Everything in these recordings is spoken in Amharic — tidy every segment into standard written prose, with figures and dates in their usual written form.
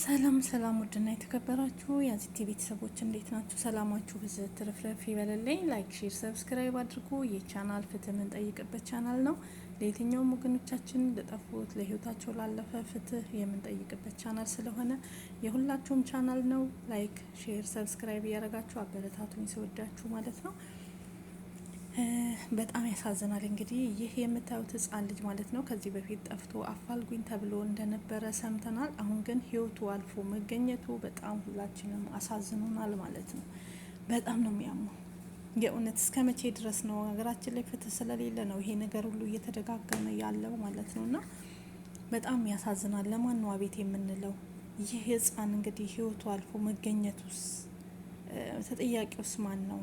ሰላም ውድና የተከበራችሁ የአዚቲ ቤተሰቦች እንዴት ናችሁ? ሰላማችሁ ብዝት ትርፍረፍ ይበልልኝ። ላይክ፣ ሼር፣ ሰብስክራይብ አድርጉ። ይህ ቻናል ፍትህ የምንጠይቅበት ቻናል ነው። ለየትኛውም ወገኖቻችን ለጠፉት ለህይወታቸው ላለፈ ፍትህ የምንጠይቅበት ቻናል ስለሆነ የሁላችሁም ቻናል ነው። ላይክ፣ ሼር፣ ሰብስክራይብ እያደረጋችሁ አበረታቱኝ ስወዳችሁ ማለት ነው። በጣም ያሳዝናል። እንግዲህ ይህ የምታዩት ህጻን ልጅ ማለት ነው ከዚህ በፊት ጠፍቶ አፋልጉኝ ተብሎ እንደነበረ ሰምተናል። አሁን ግን ህይወቱ አልፎ መገኘቱ በጣም ሁላችንም አሳዝኖናል ማለት ነው። በጣም ነው የሚያመው። የእውነት እስከ መቼ ድረስ ነው ሀገራችን ላይ ፍትህ ስለሌለ ነው ይሄ ነገር ሁሉ እየተደጋገመ ያለው ማለት ነው። እና በጣም ያሳዝናል። ለማን ነው አቤት የምንለው? ይህ ህጻን እንግዲህ ህይወቱ አልፎ መገኘቱስ ተጠያቂውስ ማን ነው?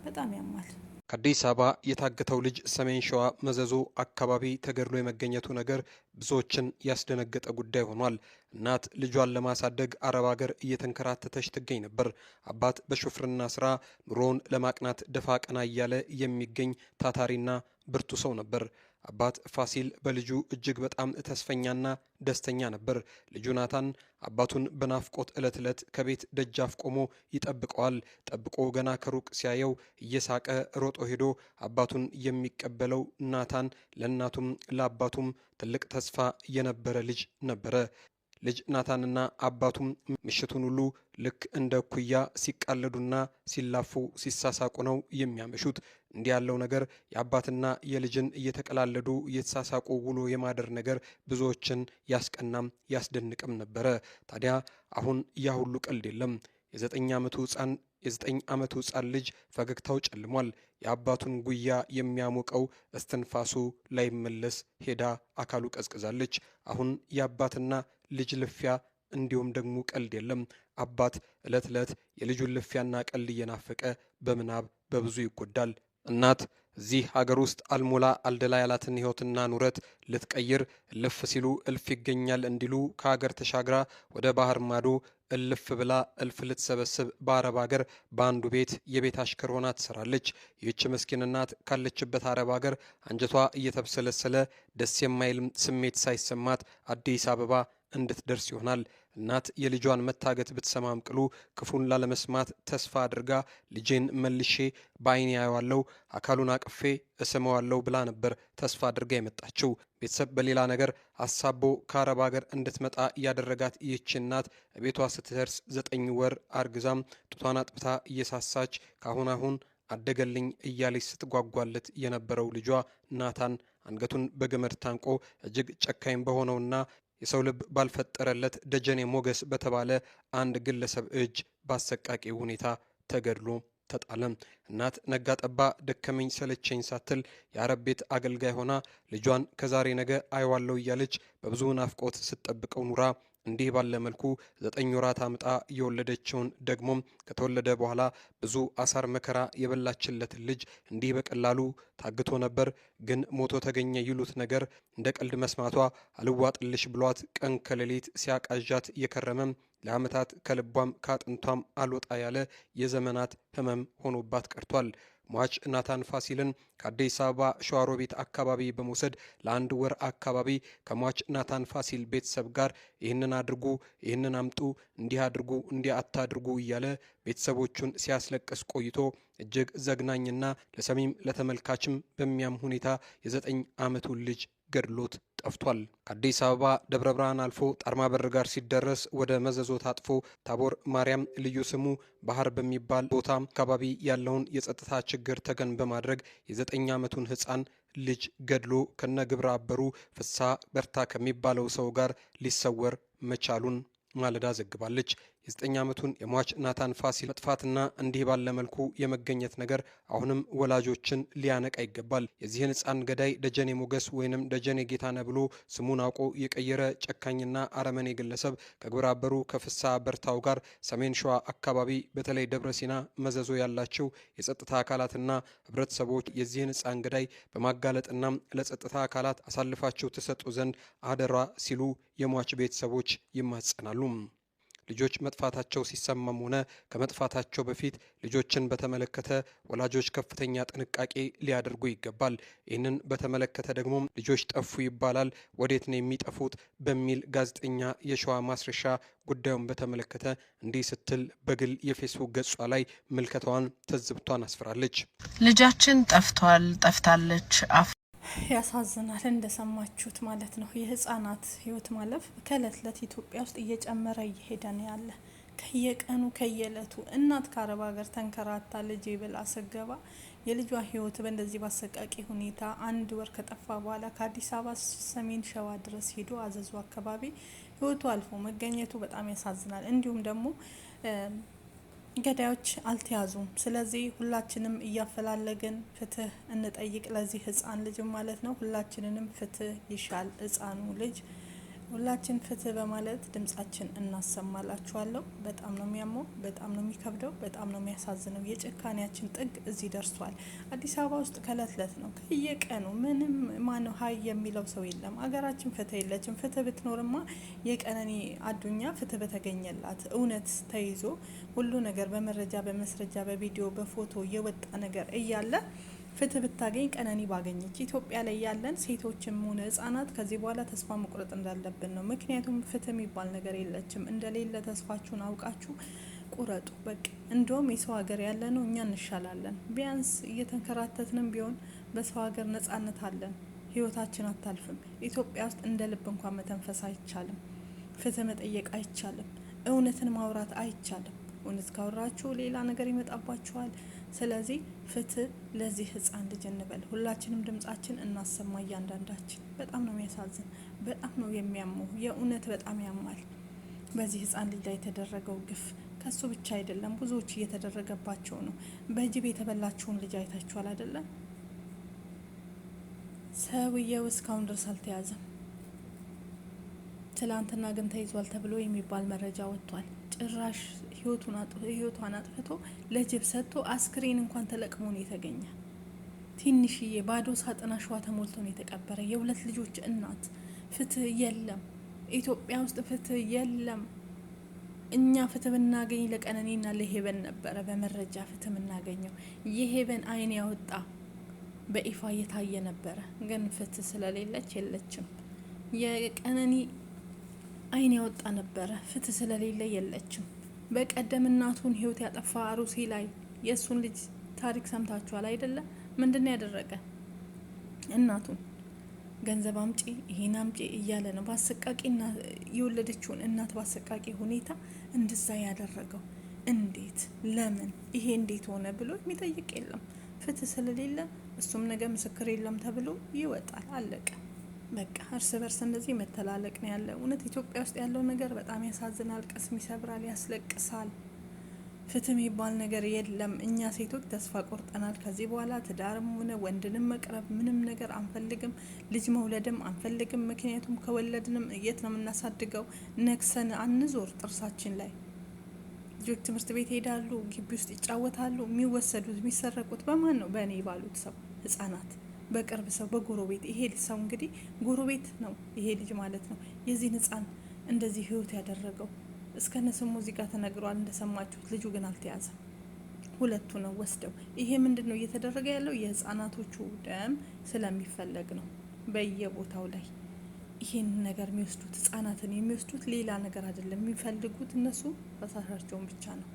በጣም ያማል። ከአዲስ አበባ የታገተው ልጅ ሰሜን ሸዋ መዘዞ አካባቢ ተገድሎ የመገኘቱ ነገር ብዙዎችን ያስደነገጠ ጉዳይ ሆኗል። እናት ልጇን ለማሳደግ አረብ ሀገር እየተንከራተተች ትገኝ ነበር። አባት በሹፍርና ስራ ኑሮውን ለማቅናት ደፋ ቀና እያለ የሚገኝ ታታሪና ብርቱ ሰው ነበር። አባት ፋሲል በልጁ እጅግ በጣም ተስፈኛና ደስተኛ ነበር። ልጁ ናታን አባቱን በናፍቆት ዕለት ዕለት ከቤት ደጃፍ ቆሞ ይጠብቀዋል። ጠብቆ ገና ከሩቅ ሲያየው እየሳቀ ሮጦ ሄዶ አባቱን የሚቀበለው ናታን ለእናቱም ለአባቱም ትልቅ ተስፋ የነበረ ልጅ ነበረ። ልጅ ናታንና አባቱም ምሽቱን ሁሉ ልክ እንደ ኩያ ሲቃለዱና ሲላፉ ሲሳሳቁ ነው የሚያመሹት። እንዲህ ያለው ነገር የአባትና የልጅን እየተቀላለዱ እየተሳሳቁ ውሎ የማደር ነገር ብዙዎችን ያስቀናም ያስደንቅም ነበረ። ታዲያ አሁን ያ ሁሉ ቀልድ የለም። የዘጠኝ ዓመቱ ህጻን ልጅ ፈገግታው ጨልሟል። የአባቱን ጉያ የሚያሞቀው እስትንፋሱ ላይመለስ ሄዳ አካሉ ቀዝቅዛለች። አሁን የአባትና ልጅ ልፊያ እንዲሁም ደግሞ ቀልድ የለም። አባት ዕለት ዕለት የልጁን ልፊያና ቀልድ እየናፈቀ በምናብ በብዙ ይጎዳል። እናት እዚህ ሀገር ውስጥ አልሞላ አልደላ ያላትን ህይወትና ኑረት ልትቀይር እልፍ ሲሉ እልፍ ይገኛል እንዲሉ ከሀገር ተሻግራ ወደ ባህር ማዶ እልፍ ብላ እልፍ ልትሰበስብ በአረብ ሀገር በአንዱ ቤት የቤት አሽከር ሆና ትሰራለች። ይህች ምስኪን እናት ካለችበት አረብ ሀገር አንጀቷ እየተብሰለሰለ ደስ የማይልም ስሜት ሳይሰማት አዲስ አበባ እንድትደርስ ይሆናል። እናት የልጇን መታገት ብትሰማም ቅሉ ክፉን ላለመስማት ተስፋ አድርጋ ልጄን መልሼ በአይኔ ያየዋለሁ፣ አካሉን አቅፌ እስመዋለሁ ብላ ነበር ተስፋ አድርጋ የመጣችው። ቤተሰብ በሌላ ነገር አሳቦ ከአረብ ሀገር እንድትመጣ ያደረጋት ይህች እናት ቤቷ ስትደርስ 9 ወር አርግዛም ጡቷን አጥብታ እየሳሳች ካሁን አደገልኝ እያለች ስትጓጓለት የነበረው ልጇ ናታን አንገቱን በገመድ ታንቆ እጅግ ጨካኝ በሆነውና የሰው ልብ ባልፈጠረለት ደጀኔ ሞገስ በተባለ አንድ ግለሰብ እጅ በአሰቃቂ ሁኔታ ተገድሎ ተጣለም። እናት ነጋ ጠባ ደከመኝ ሰለቸኝ ሳትል የአረብ ቤት አገልጋይ ሆና ልጇን ከዛሬ ነገ አይዋለው እያለች በብዙ ናፍቆት ስትጠብቀው ኑራ እንዲህ ባለ መልኩ 9 ወራት አምጣ የወለደችውን ደግሞም ከተወለደ በኋላ ብዙ አሳር መከራ የበላችለትን ልጅ እንዲህ በቀላሉ ታግቶ ነበር። ግን ሞቶ ተገኘ ይሉት ነገር እንደ ቀልድ መስማቷ አልዋጥልሽ ብሏት ቀን ከሌሊት ሲያቃዣት የከረመም ለዓመታት ከልቧም ካጥንቷም አልወጣ ያለ የዘመናት ህመም ሆኖባት ቀርቷል። ሟች ናታን ፋሲልን ከአዲስ አበባ ሸዋሮቢት አካባቢ በመውሰድ ለአንድ ወር አካባቢ ከሟች ናታን ፋሲል ቤተሰብ ጋር ይህንን አድርጉ፣ ይህንን አምጡ፣ እንዲህ አድርጉ፣ እንዲህ አታድርጉ እያለ ቤተሰቦቹን ሲያስለቅስ ቆይቶ እጅግ ዘግናኝና ለሰሚም ለተመልካችም በሚያም ሁኔታ የ9 ዓመቱን ልጅ ገድሎት ጠፍቷል። ከአዲስ አበባ ደብረ ብርሃን አልፎ ጣርማ በር ጋር ሲደረስ ወደ መዘዞ ታጥፎ ታቦር ማርያም ልዩ ስሙ ባህር በሚባል ቦታ አካባቢ ያለውን የጸጥታ ችግር ተገን በማድረግ የ9 ዓመቱን ህፃን ልጅ ገድሎ ከነ ግብረ አበሩ ፍሳ በርታ ከሚባለው ሰው ጋር ሊሰወር መቻሉን ማለዳ ዘግባለች። የ9 ዓመቱን የሟች ናታን ፋሲል መጥፋትና እንዲህ ባለ መልኩ የመገኘት ነገር አሁንም ወላጆችን ሊያነቃ ይገባል። የዚህን ህፃን ገዳይ ደጀኔ ሞገስ ወይንም ደጀኔ ጌታነህ ብሎ ስሙን አውቆ የቀየረ ጨካኝና አረመኔ ግለሰብ ከግብረ አበሩ ከፍሳ በርታው ጋር ሰሜን ሸዋ አካባቢ በተለይ ደብረ ሲና መዘዞ ያላቸው የጸጥታ አካላትና ህብረተሰቦች የዚህን ህፃን ገዳይ በማጋለጥና ለጸጥታ አካላት አሳልፋቸው ተሰጡ ዘንድ አደራ ሲሉ የሟች ቤተሰቦች ይማጸናሉ። ልጆች መጥፋታቸው ሲሰማም ሆነ ከመጥፋታቸው በፊት ልጆችን በተመለከተ ወላጆች ከፍተኛ ጥንቃቄ ሊያደርጉ ይገባል። ይህንን በተመለከተ ደግሞ ልጆች ጠፉ ይባላል፣ ወዴት ነው የሚጠፉት በሚል ጋዜጠኛ የሸዋ ማስረሻ ጉዳዩን በተመለከተ እንዲህ ስትል በግል የፌስቡክ ገጿ ላይ ምልከታዋን ትዝብቷን አስፍራለች። ልጃችን ጠፍቷል፣ ጠፍታለች። ያሳዝናል። እንደሰማችሁት ማለት ነው። የህፃናት ህይወት ማለፍ ከእለት እለት ኢትዮጵያ ውስጥ እየጨመረ እየሄደ ነው ያለ። ከየቀኑ ከየእለቱ እናት ከአረብ ሀገር ተንከራታ ልጄ ብላ ስገባ የልጇ ህይወት በእንደዚህ ባሰቃቂ ሁኔታ 1 ወር ከጠፋ በኋላ ከአዲስ አበባ ሰሜን ሸዋ ድረስ ሄዶ አዘዙ አካባቢ ህይወቱ አልፎ መገኘቱ በጣም ያሳዝናል። እንዲሁም ደግሞ ገዳዮች አልተያዙም። ስለዚህ ሁላችንም እያፈላለግን ፍትህ እንጠይቅ ለዚህ ህፃን ልጅ ማለት ነው። ሁላችንንም ፍትህ ይሻል ህፃኑ ልጅ። ሁላችን ፍትህ በማለት ድምጻችን እናሰማላችኋለሁ። በጣም ነው የሚያመው፣ በጣም ነው የሚከብደው፣ በጣም ነው የሚያሳዝነው። የጭካኔያችን ጥግ እዚህ ደርሷል። አዲስ አበባ ውስጥ ከእለት እለት ነው ከየቀኑ ምንም ማነው ሀይ የሚለው ሰው የለም። አገራችን ፍትህ የለችም። ፍትህ ብትኖርማ የቀነኒ አዱኛ ፍትህ በተገኘላት እውነት ተይዞ ሁሉ ነገር በመረጃ በመስረጃ በቪዲዮ በፎቶ የወጣ ነገር እያለ ፍትህ ብታገኝ ቀነኒ ባገኘች። ኢትዮጵያ ላይ ያለን ሴቶችም ሆነ ህጻናት ከዚህ በኋላ ተስፋ መቁረጥ እንዳለብን ነው። ምክንያቱም ፍትህ የሚባል ነገር የለችም። እንደሌለ ተስፋችሁን አውቃችሁ ቁረጡ በቃ። እንደውም የሰው ሀገር ያለ ነው እኛ እንሻላለን። ቢያንስ እየተንከራተትንም ቢሆን በሰው ሀገር ነጻነት አለን። ህይወታችን አታልፍም። ኢትዮጵያ ውስጥ እንደ ልብ እንኳን መተንፈስ አይቻልም። ፍትህ መጠየቅ አይቻልም። እውነትን ማውራት አይቻልም። እውነት ካወራችሁ ሌላ ነገር ይመጣባችኋል። ስለዚህ ፍትህ ለዚህ ህፃን ልጅ እንበል። ሁላችንም ድምጻችን እናሰማ። እያንዳንዳችን በጣም ነው የሚያሳዝን፣ በጣም ነው የሚያመው። የእውነት በጣም ያማል። በዚህ ህፃን ልጅ ላይ የተደረገው ግፍ ከሱ ብቻ አይደለም፣ ብዙዎች እየተደረገባቸው ነው። በጅብ የተበላችውን ልጅ አይታችኋል አይደለም? ሰውየው እስካሁን ድረስ አልተያዘም። ትላንትና ግን ተይዟል ተብሎ የሚባል መረጃ ወጥቷል። ጭራሽ ህይወቷን አጥፍቶ ለጅብ ሰጥቶ አስክሬን እንኳን ተለቅሞ ነው የተገኘ። ትንሽዬ ባዶ ሳጥን አሸዋ ተሞልቶ ነው የተቀበረ። የ2 ልጆች እናት። ፍትህ የለም ኢትዮጵያ ውስጥ፣ ፍትህ የለም። እኛ ፍትህ ብናገኝ ለቀነኒና ለሄበን ነበረ በመረጃ ፍትህ የምናገኘው። የሄበን አይን ያወጣ በይፋ እየታየ ነበረ። ግን ፍትህ ስለሌለች የለችም። የቀነኒ አይን ያወጣ ነበረ፣ ፍትህ ስለሌለ የለችም። በቀደም እናቱን ህይወት ያጠፋ አሩሲ ላይ የእሱን ልጅ ታሪክ ሰምታችኋል አይደለም? ምንድን ያደረገ? እናቱን ገንዘብ አምጪ ይሄን አምጪ እያለ ነው በአሰቃቂና የወለደችውን እናት በአሰቃቂ ሁኔታ እንደዛ ያደረገው። እንዴት? ለምን? ይሄ እንዴት ሆነ ብሎ የሚጠይቅ የለም። ፍትህ ስለሌለ እሱም ነገ ምስክር የለም ተብሎ ይወጣል። አለቀ በቃ። እርስ በርስ እንደዚህ መተላለቅ ነው ያለ። እውነት ኢትዮጵያ ውስጥ ያለው ነገር በጣም ያሳዝናል፣ ቅስም ይሰብራል፣ ያስለቅሳል። ፍትህ የሚባል ነገር የለም። እኛ ሴቶች ተስፋ ቆርጠናል። ከዚህ በኋላ ትዳርም ሆነ ወንድንም መቅረብ ምንም ነገር አንፈልግም። ልጅ መውለድም አንፈልግም። ምክንያቱም ከወለድንም የት ነው የምናሳድገው? ነክሰን አንዞር ጥርሳችን ላይ። ልጆች ትምህርት ቤት ሄዳሉ፣ ግቢ ውስጥ ይጫወታሉ። የሚወሰዱት የሚሰረቁት በማን ነው? በእኔ ባሉት ሰው ህጻናት፣ በቅርብ ሰው፣ በጎረቤት። ይሄ ሰው እንግዲህ ጎረቤት ነው ይሄ ልጅ ማለት ነው የዚህን ህጻን እንደዚህ ህይወት ያደረገው። እስከነ ስሙ እዚህ ጋር ተነግሯል እንደሰማችሁት። ልጁ ግን አልተያዘም። 2 ነው ወስደው። ይሄ ምንድን ነው እየተደረገ ያለው? የህጻናቶቹ ደም ስለሚፈለግ ነው በየቦታው ላይ ይሄን ነገር የሚወስዱት። ህጻናትን የሚወስዱት ሌላ ነገር አይደለም። የሚፈልጉት እነሱ ፈሳሻቸውን ብቻ ነው፣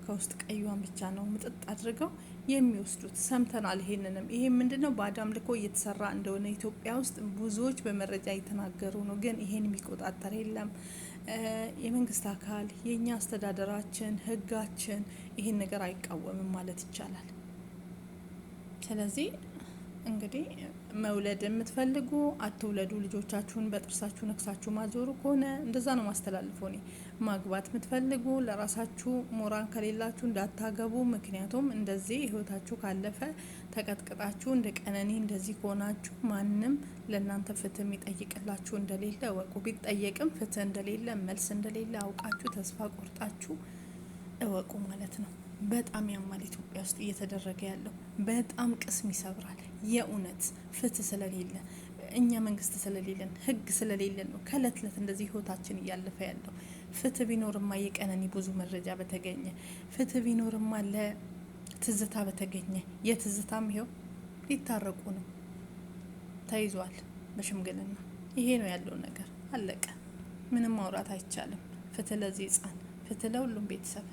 ከውስጥ ቀዩን ብቻ ነው ምጥጥ አድርገው የሚወስዱት። ሰምተናል። ይሄንንም ይሄ ምንድነው በአዳም ልኮ እየተሰራ እንደሆነ ኢትዮጵያ ውስጥ ብዙዎች በመረጃ እየተናገሩ ነው። ግን ይሄን የሚቆጣጠር የለም። የመንግስት አካል፣ የኛ አስተዳደራችን፣ ህጋችን ይሄን ነገር አይቃወምም ማለት ይቻላል። ስለዚህ እንግዲህ መውለድ የምትፈልጉ አትውለዱ። ልጆቻችሁን በጥርሳችሁ ነክሳችሁ ማዞሩ ከሆነ እንደዛ ነው ማስተላልፎ። እኔ ማግባት የምትፈልጉ ለራሳችሁ ሞራን ከሌላችሁ እንዳታገቡ። ምክንያቱም እንደዚህ ህይወታችሁ ካለፈ ተቀጥቅጣችሁ እንደ ቀነኒ እንደዚህ ከሆናችሁ ማንም ለእናንተ ፍትህ የሚጠይቅላችሁ እንደሌለ እወቁ። ቢጠየቅም ፍትህ እንደሌለ መልስ እንደሌለ አውቃችሁ ተስፋ ቆርጣችሁ እወቁ ማለት ነው። በጣም ያማል። ኢትዮጵያ ውስጥ እየተደረገ ያለው በጣም ቅስም ይሰብራል። የእውነት ፍትህ ስለሌለ፣ እኛ መንግስት ስለሌለን፣ ህግ ስለሌለን ነው ከእለት እለት እንደዚህ ህይወታችን እያለፈ ያለው። ፍትህ ቢኖርማ የቀነኒ ብዙ መረጃ በተገኘ፣ ፍትህ ቢኖርማ ለትዝታ በተገኘ። የትዝታም ይሄው ሊታረቁ ነው፣ ተይዟል በሽምግልና። ይሄ ነው ያለው ነገር፣ አለቀ። ምንም ማውራት አይቻልም። ፍትህ ለዚህ ህጻን፣ ፍትህ ለሁሉም ቤተሰብ።